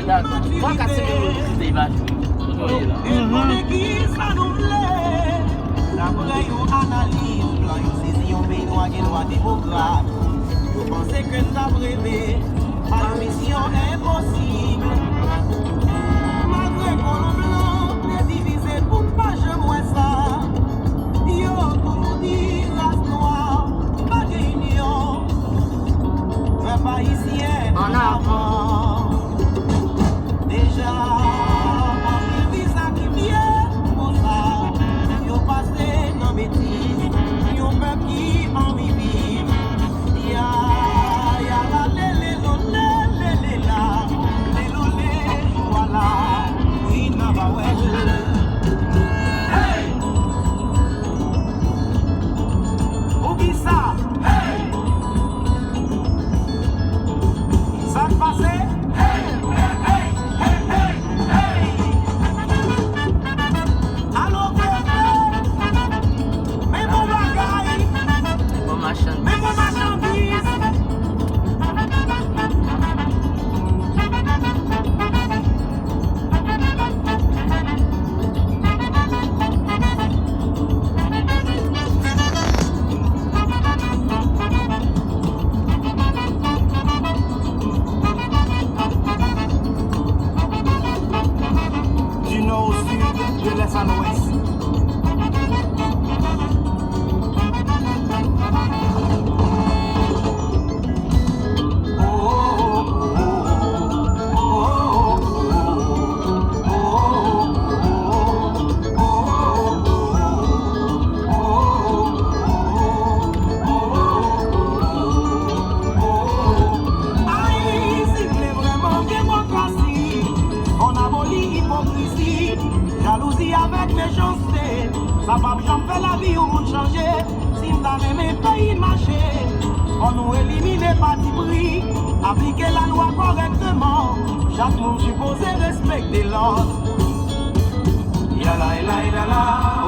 Moi, quand c'est que vous visitez, La vraie analyse, plan yo saisi yon pays noir qui doit démocrate. Yo pensez que nous avons rêvé à la mission impossible. Malgré qu'on blanc est divisé pour ne pas jamais ça. Yo toujours dit race noire, pas d'union. Peuple haïtien en avant. Déjà. Yon peuple qui en vit, ya la le la, voilà, oui n'a pas hey, où qui ça, hey, ça te passe, hey. Jalousie avec méchanceté, ça va bien faire la vie au monde changer. Si nous avons mes pays marché, on nous éliminer parti pris, appliquer la loi correctement. Chaque monde supposé respecter l'ordre. Yala, yala, yala.